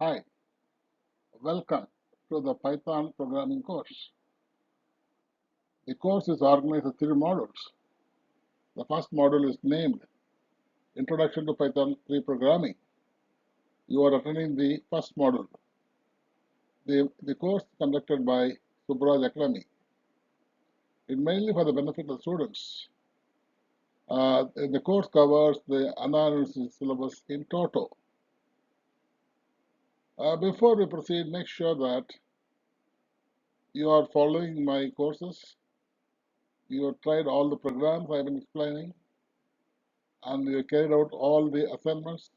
Hi, welcome to the Python programming course. The course is organized into three modules. The first module is named Introduction to Python 3 Programming. You are attending the first module. The course is conducted by Subburaj Academy. It's mainly for the benefit of students. The course covers the analysis syllabus in total. Before we proceed, make sure that you are following my courses. You have tried all the programs I have been explaining, and you carried out all the assignments.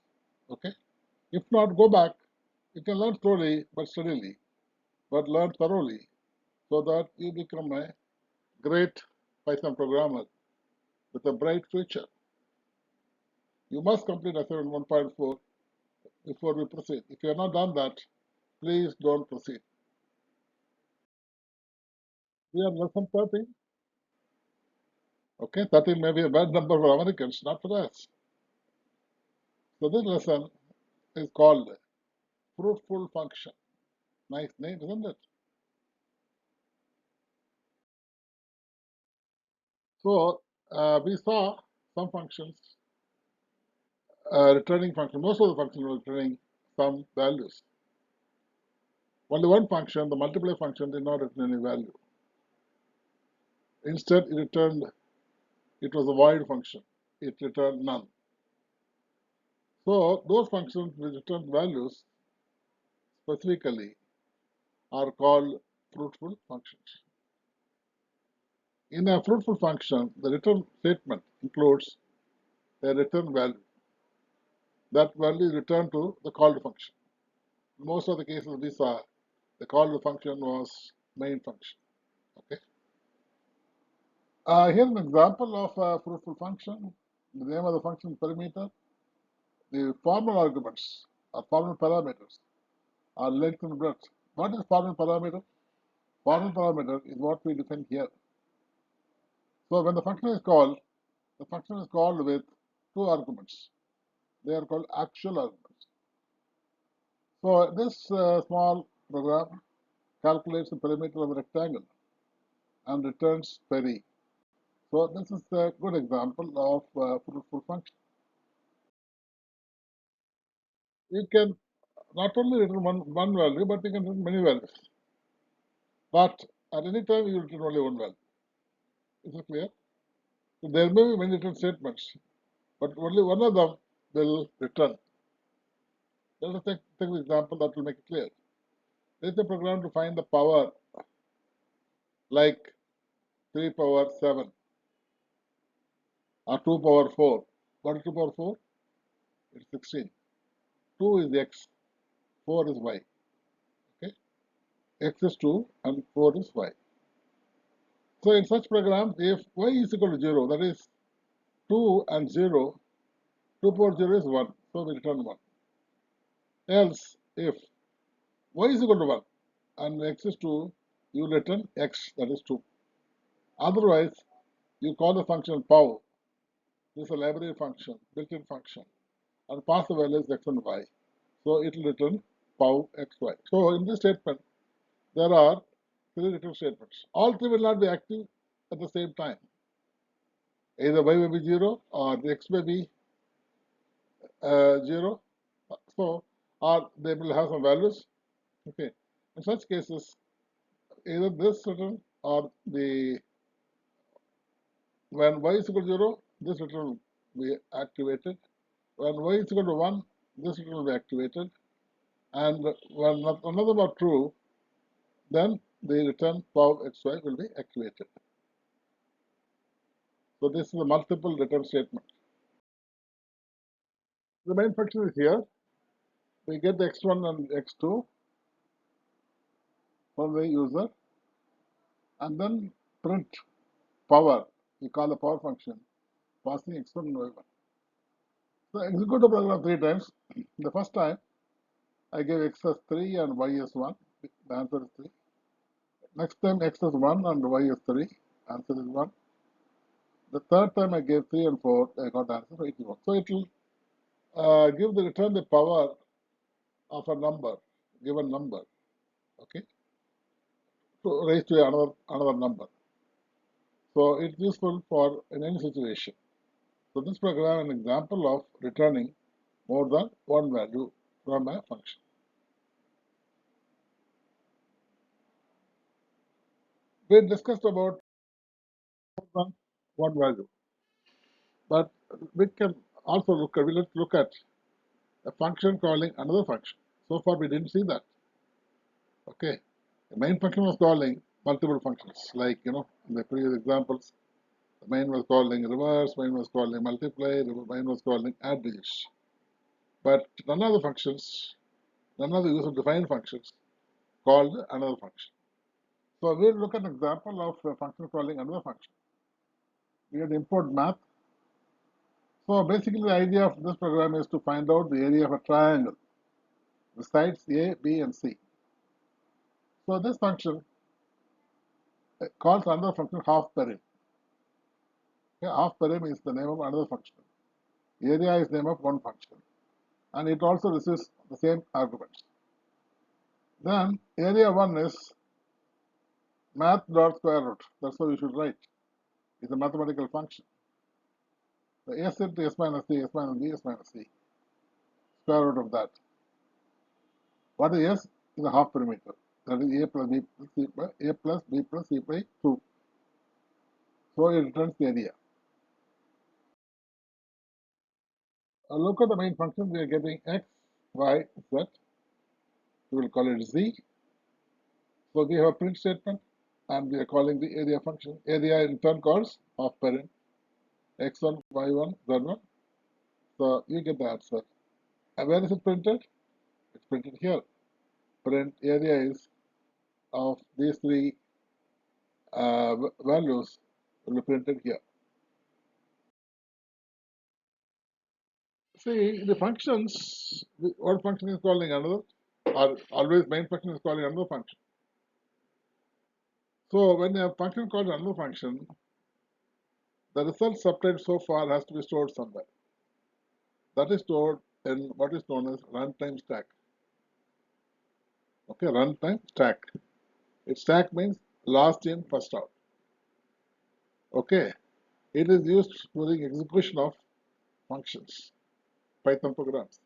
Okay. If not, go back. You can learn slowly but steadily, but learn thoroughly so that you become a great Python programmer with a bright future. You must complete assignment 1.4 before we proceed. If you have not done that, please don't proceed. We are lesson 13. Okay, 13 may be a bad number for Americans, not for us. So this lesson is called Fruitful Function. Nice name, isn't it? So we saw some functions returning function. Most of the functions were returning some values. Only one function, the multiply function, did not return any value. Instead, it was a void function. It returned none. So those functions which return values specifically are called fruitful functions. In a fruitful function, the return statement includes a return value. That value is returned to the called function. In most of the cases we saw, the called function was main function. Okay. Here's an example of a fruitful function. The name of the function perimeter. The formal arguments or formal parameters are length and breadth. What is formal parameter? Formal parameter is what we define here. So when the function is called with two arguments. They are called actual arguments. So this small program calculates the perimeter of a rectangle and returns peri. So this is a good example of fruitful function. You can not only return one value, but you can return many values. But at any time, you return only one value. Is it clear? So there may be many return statements, but only one of them will return. Let us take an example that will make it clear. There is a program to find the power like 3 power 7 or 2 power 4. What is 2 power 4? It's 16. 2 is x, 4 is y. Okay? X is 2 and 4 is y. So in such programs, if y is equal to 0, that is 2 and 0, 2 power 0 is 1, so we return 1. Else, if y is equal to 1 and x is 2, you return x, that is 2. Otherwise, you call the function pow. This is a library function, built-in function, and pass the values x and y. So it will return pow xy. So in this statement, there are three return statements. All three will not be active at the same time. Either y may be 0 or x may be 0. So, or they will have some values. Okay. In such cases, either this return or when y is equal to 0, this return will be activated. When y is equal to 1, this return will be activated. And when none of them are true, then the return pow xy will be activated. So this is a multiple return statement. The main function is here. We get the x1 and x2 from the user, and then print power. We call the power function passing x1 and y1. So execute the program 3 times. The first time I gave x as 3 and y as 1. The answer is 3. Next time x as 1 and y as 3. Answer is 1. The third time I gave 3 and 4. I got the answer 81. So it will return the power of a number, given number, okay, to raise to another number. So it's useful for in any situation. So this program is an example of returning more than one value from a function. We discussed about more than one value, but we can also let's look at a function calling another function. So far we didn't see that. Okay, the main function was calling multiple functions, like in the previous examples, the main was calling reverse, main was calling multiply, main was calling add digits. But none of the functions, none of the user defined functions called another function. So we'll look at an example of a function calling another function. We have import math. So basically the idea of this program is to find out the area of a triangle with sides A, B, and C. So this function calls another function half perim. Okay, half perim is the name of another function. Area is the name of one function. And it also receives the same arguments. Then area 1 is math dot square root. That's what you should write. It's a mathematical function. The s into s minus c, s minus b, s minus c. Square root of that. What is s? Is a half perimeter. That is a plus b plus c by a plus b plus c by 2. So it returns the area. Look at the main function. We are getting x, y, z. We will call it z. So we have a print statement and we are calling the area function. Area in turn calls half parent x1, y1, z1. So you get the answer. And where is it printed? It's printed here. Print area is of these three values will be printed here. See, the functions, one function is calling another, or always main function is calling another function. So when a function calls another function, the result subtype so far has to be stored somewhere. That is stored in what is known as runtime stack. Okay, runtime stack. Its stack means last in, first out. Okay, it is used during execution of functions, Python programs.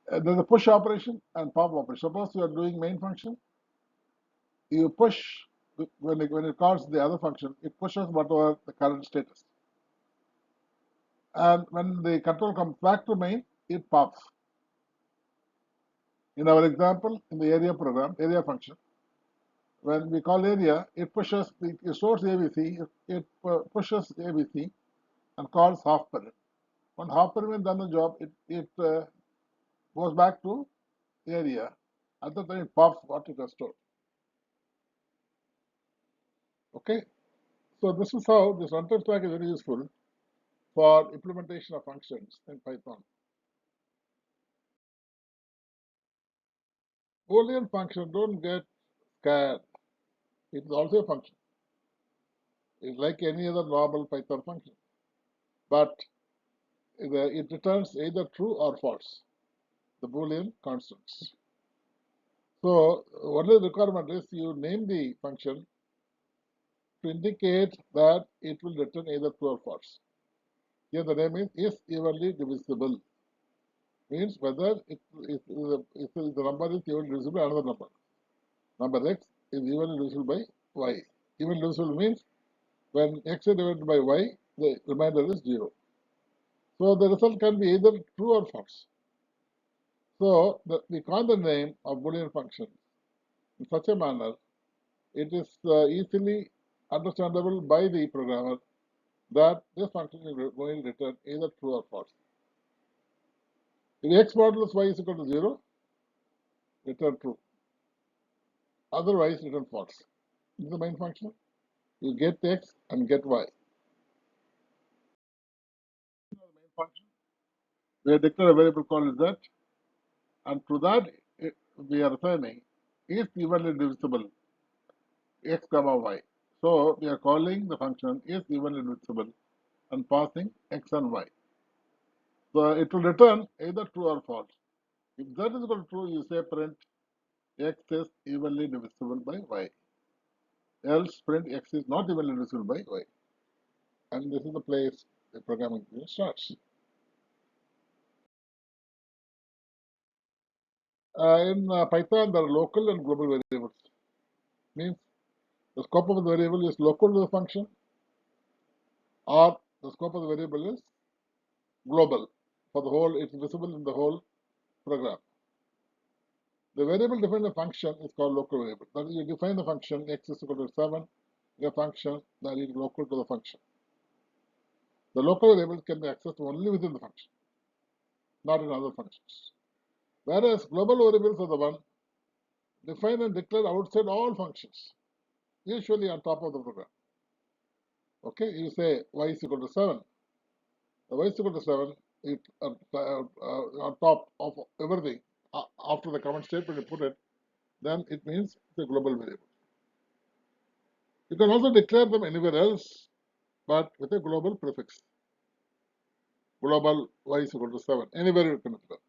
There's a push operation and pop operation. Suppose you are doing main function, you push when it calls the other function, it pushes whatever the current status. And when the control comes back to main, it pops. In our example, in the area program, area function, when we call area, it pushes it stores ABC, it pushes ABC and calls half parent. When half parent done the job, it goes back to area. At the time, it pops what it has stored. Okay, so this is how this runtime stack is very useful for implementation of functions in Python. Boolean function, don't get scared. It is also a function. It's like any other normal Python function. But it returns either true or false, the Boolean constants. So only requirement is you name the function to indicate that it will return either true or false. Here the name is evenly divisible. Means whether if the number is evenly divisible by another number. Number x is evenly divisible by y. Evenly divisible means when x is divided by y, the remainder is 0. So the result can be either true or false. So we call the name of Boolean function in such a manner it is easily understandable by the programmer that this function is going to return either true or false. If x modulus y is equal to 0, return true. Otherwise, return false. This is the main function. You get x and get y. The main function. We declare a variable called z, and to that we are returning is evenly divisible x comma y. So we are calling the function is evenly divisible and passing x and y. So it will return either true or false. If that is equal to true, you say print x is evenly divisible by y. Else print x is not evenly divisible by y. And this is the place the programming starts. In Python, there are local and global variables. Means the scope of the variable is local to the function, or the scope of the variable is global for the whole. It's visible in the whole program. The variable defined the function is called local variable. That is, you define the function x is equal to 7, a function that is local to the function. The local variables can be accessed only within the function, not in other functions. Whereas global variables are the one defined and declared outside all functions, usually on top of the program. Okay, you say y is equal to 7. The y is equal to 7 is on top of everything. After the comment statement you put it, then it means it's a global variable. You can also declare them anywhere else, but with a global prefix. Global y is equal to 7. Anywhere you can declare.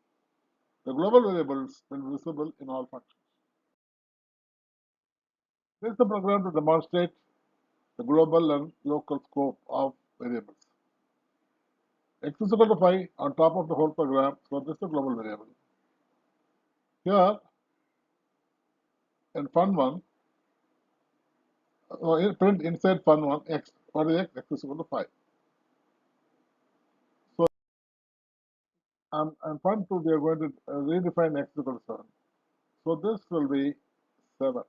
The global variables will be visible in all functions. This is the program to demonstrate the global and local scope of variables. X is equal to 5 on top of the whole program, so this is the global variable. Here, in fun1, print inside fun1 x. What is x? X is equal to 5. So, and fun2, we are going to redefine x is equal to 7. So, this will be 7.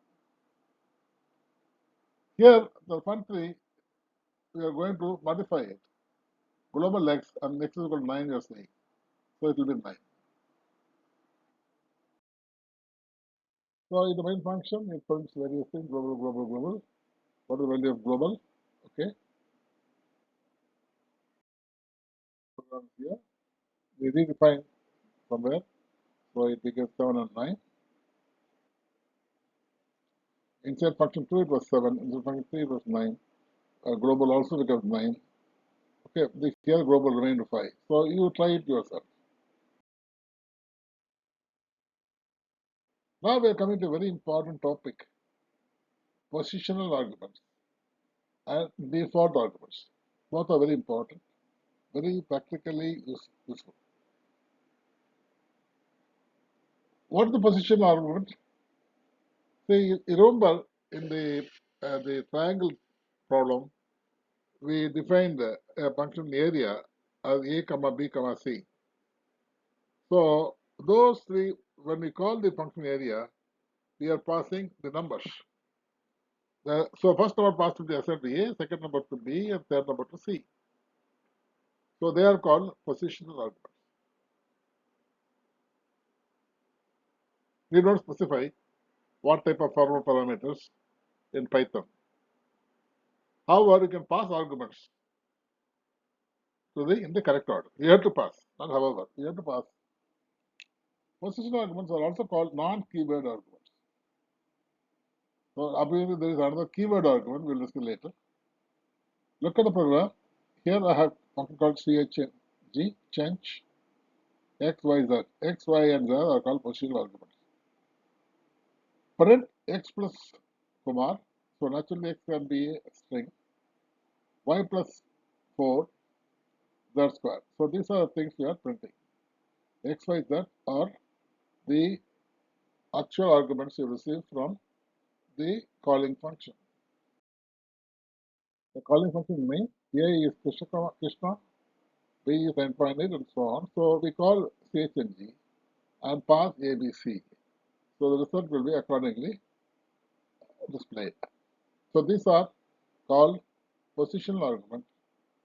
Here, the fun3, we are going to modify it. Global x and x is equal to 9, you are saying. So, it will be 9. So, in the main function, it prints various things, global, global, global. What is the value of global? Okay. Program here. We redefine somewhere. So, it becomes 7 and 9. Inside function 2, it was 7. Inside function 3, it was 9. Global also becomes 9. Okay, this here global remained 5. So, you try it yourself. Now, we are coming to a very important topic. Positional arguments and default arguments. Both are very important, very practically useful. What is the positional argument? See, you remember in the triangle problem, we defined a function area as a comma b comma c. So those three, when we call the function area, we are passing the numbers. So first number passed to be assigned to a, second number to b, and third number to c. So they are called positional arguments. We don't specify what type of formal parameters in Python. However, you can pass arguments in the correct order. You have to pass, not however. You have to pass. Positional arguments are also called non-keyword arguments. So obviously there is another keyword argument. We'll discuss later. Look at the program. Here I have something called chng, change, x, y, z. X, y, and z are called positional arguments. Print x plus Kumar. So naturally x can be a string. Y plus 4 z square. So these are the things we are printing. X, Y, Z are the actual arguments you receive from the calling function. The calling function means A is Krishna, B is infinite, and so on. So we call chng and pass ABC. So the result will be accordingly displayed. So these are called positional arguments,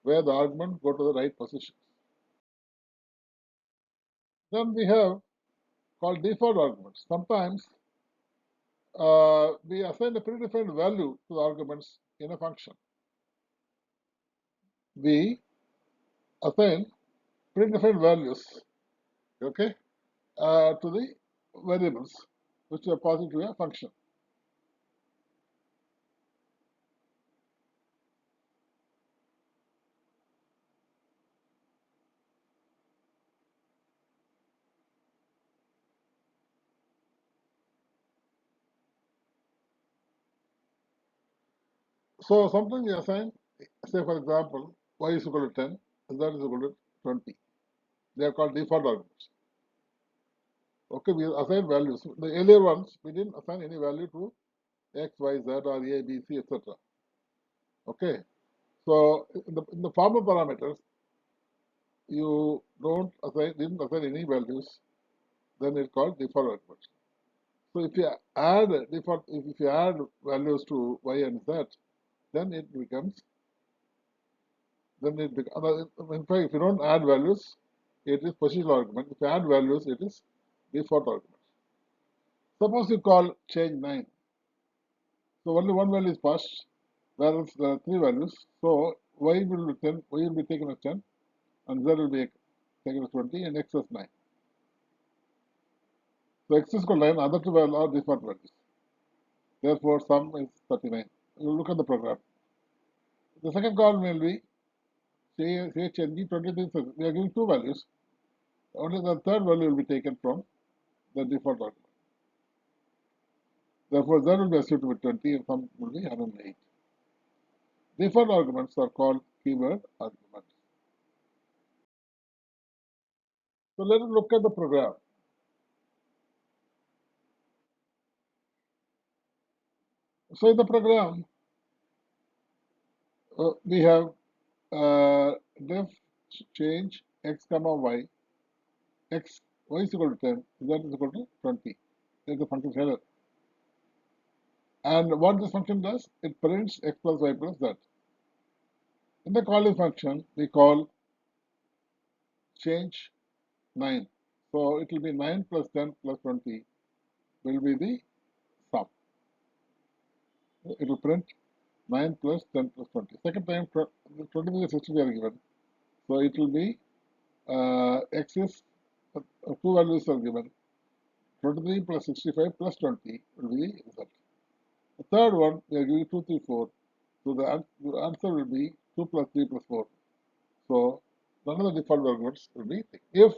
where the arguments go to the right positions. Then we have called default arguments. Sometimes we assign a predefined value to the arguments in a function. We assign predefined values, okay, to the variables which are passing to a function. So something we assign, say for example, y is equal to 10, z is equal to 20. They are called default arguments. Okay, we assign values. The earlier ones, we didn't assign any value to x, y, z, or a, b, c, etc. Okay, so in the formal parameters, you didn't assign any values, then it's called default arguments. So if you add if you add values to y and z, then it becomes, in fact, if you don't add values, it is positional argument. If you add values, it is default argument. Suppose you call change 9. So only one value is passed, whereas there are three values. So y will be 10, y will be taken as 10, and z will be taken as 20, and x as 9. So x is equal to 9, other two values are default values. Therefore, sum is 39. You look at the program. The second column will be change 23. We are giving two values. Only the third value will be taken from the default argument. Therefore, z will be assumed to be 20 and sum will be 108. Default arguments are called keyword arguments. So let us look at the program. So in the program, we have def change x comma y, y is equal to 10, z is equal to 20. That is the function header. And what this function does, it prints x plus y plus z. In the calling function, we call change 9. So it will be 9 plus 10 plus 20 will be the sum. It will print 9 plus 10 plus 20. Second time, 23 is 60 are given. So it will be x is, two values are given. 23 plus 65 plus 20 will be the result. The third one, we are giving 2, 3, 4. So the answer will be 2 plus 3 plus 4. So none of the default arguments will be taken. If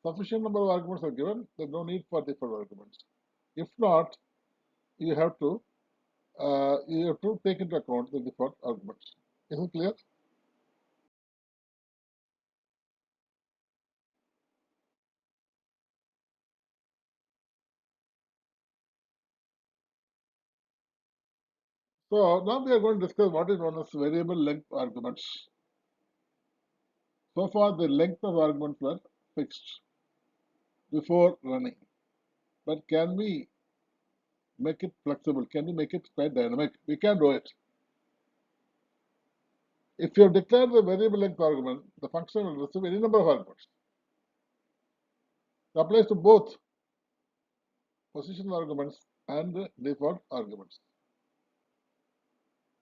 sufficient number of arguments are given, there's no need for default arguments. If not, you have to take into account the default arguments. Is it clear? So now we are going to discuss what is known as variable length arguments. So far, the length of arguments were fixed before running. But can we make it flexible? Can we make it quite dynamic? We can do it. If you have declared the variable length argument, the function will receive any number of arguments. It applies to both positional arguments and default arguments.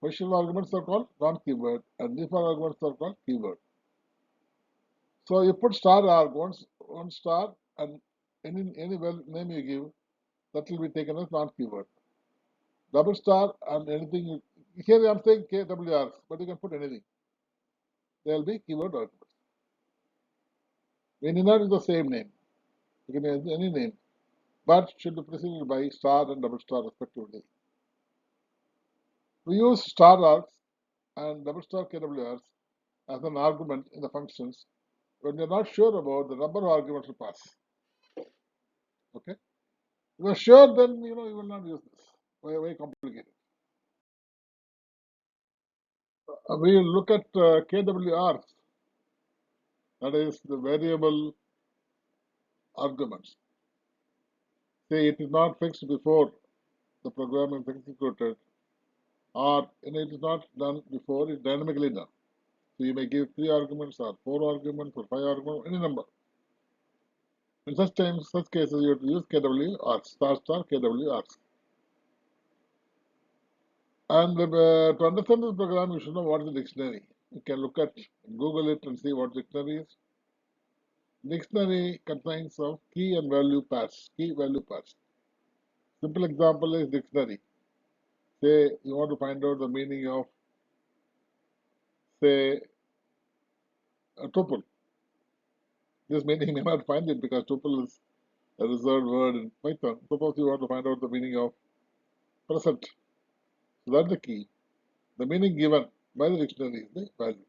Positional arguments are called non-keyword and default arguments are called keyword. So you put star arguments, one star, and any name you give, that will be taken as non-keyword. Double star and anything. Here I am saying kwargs, but you can put anything. They will be keyword arguments. We need not use the same name. You can use any name, but should be preceded by star and double star respectively. We use star args and double star kwargs as an argument in the functions when we are not sure about the number of arguments to pass. Okay? If you are sure, then you will not use this. Very complicated. We will look at kwargs, that is the variable arguments. Say it is not fixed before the program is executed, or it is not done before it is dynamically done. So you may give 3 arguments or 4 arguments or 5 arguments, any number. In such cases, you have to use kwargs, star star kwargs. And to understand this program, you should know what is a dictionary. You can look at Google it and see what dictionary is. Dictionary contains of key and value pairs, key value pairs. Simple example is dictionary. Say you want to find out the meaning of, say, a tuple. This meaning you may not find it because tuple is a reserved word in Python. Suppose you want to find out the meaning of present. So that's the key. The meaning given by the dictionary is the value.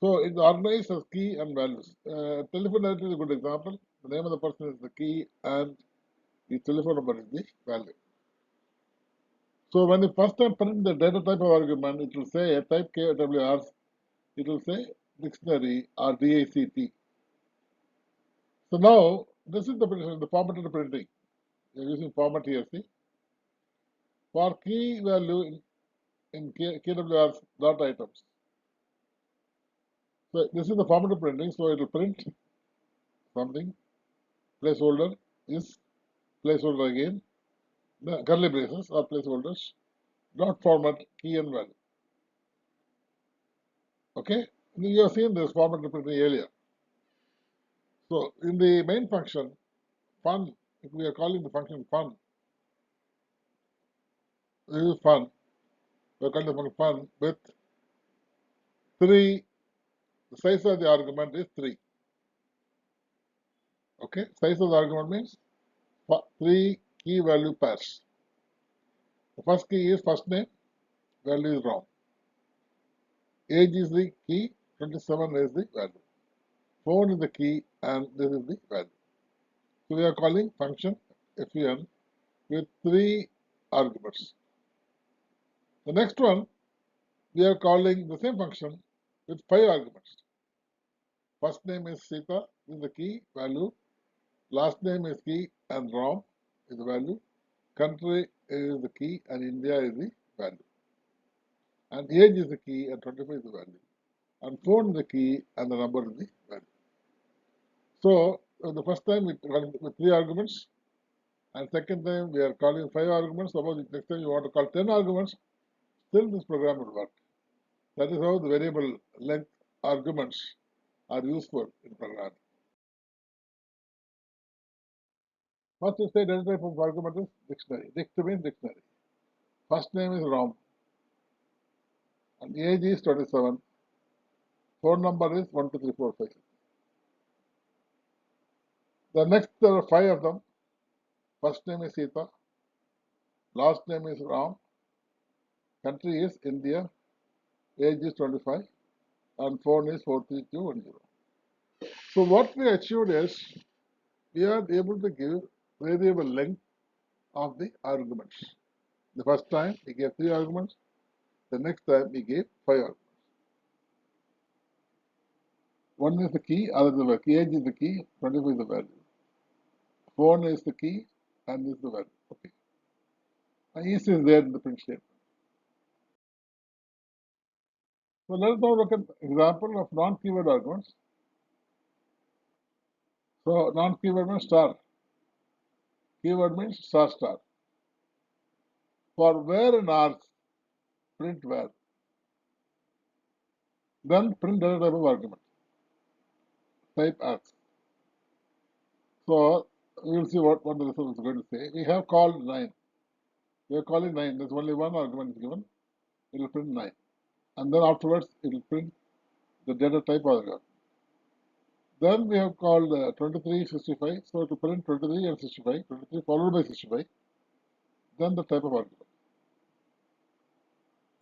So it's organized as key and values. Telephone directory is a good example. The name of the person is the key and the telephone number is the value. So when you first time print the data type of argument, it will say a type KWRs, it will say dictionary or DACT. So now this is the formatted printing. You're using format here, see. For key value in KWRs dot items. So this is the formatted printing, so it will print something, placeholder is placeholder again, the curly braces or placeholders, dot format key and value. Okay, you have seen this formatted printing earlier. So in the main function, fun, if we are calling the function fun, this is fun, we are calling the function fun with 3, the size of the argument is 3. Okay, size of the argument means 3 key value pairs. The first key is first name, value is wrong. Age is the key, 27 is the value. Phone is the key and this is the value. So we are calling function fun with 3 arguments. The next one, we are calling the same function with 5 arguments. First name is Sita, this is the key value. Last name is key and ROM is the value. Country is the key and India is the value. And age is the key and 25 is the value. And phone is the key and the number is the value. So the first time we call with 3 arguments, and second time we are calling 5 arguments. Suppose next time you want to call 10 arguments, still this program will work. That is how the variable length arguments are useful in programming. First you say data type of argument is dictionary. Dictionary means dictionary. First name is Ram. And age is 27. Phone number is 1, 2, 3, 4, 5, 6. The next there are 5 of them. First name is Sita. Last name is Ram. Country is India. Age is 25. And phone is 43210. So what we achieved is we are able to give variable length of the arguments. The first time we gave 3 arguments. The next time we gave 5 arguments. One is the key, other is the value. Age is the key, 25 is the value. Phone is the key, and this is the value. Okay. And each is there in the print statement. So let us now look at example of non-keyword arguments. So non-keyword means star. Keyword means star star. For where and args, print where. Then print data type of argument. Type args. So we will see what the result is going to say. We have called 9. We are calling 9. There's only one argument is given. It will print 9. And then afterwards it will print the data type argument. Then we have called 23, 65. So to print 23 and 65, 23 followed by 65, then the type of argument.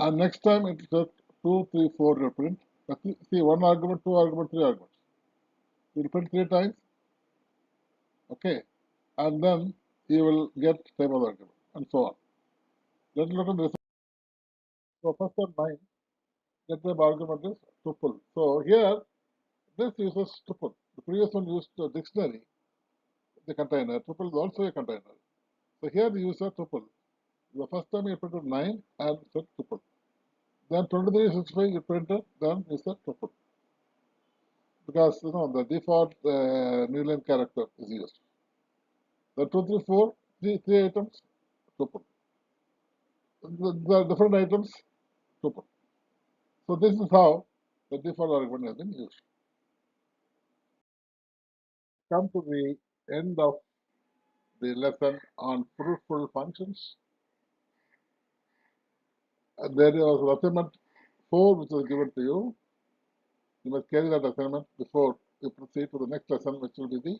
And next time it will 2, 3, 4 will print. But see, 1 argument, 2 argument, 3 arguments. You will print 3 times. Okay. And then you will get type of argument and so on. Let's look at this. So first one 9, get type argument is tuple. So here this uses tuple. The previous one used dictionary, the container. Tuple is also a container. So here the user tuple. The first time you printed 9 and said tuple. Then 23, 65 you printed, then you said tuple. Because the default new line character is used. The 2, 3, 4, 3 items, tuple. The different items, tuple. So this is how the default argument has been used. Come to the end of the lesson on fruitful functions. And there was assignment 4 which was given to you. You must carry that assignment before you proceed to the next lesson, which will be the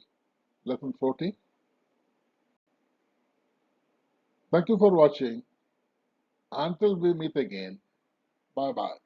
lesson 14. Thank you for watching. Until we meet again, bye bye.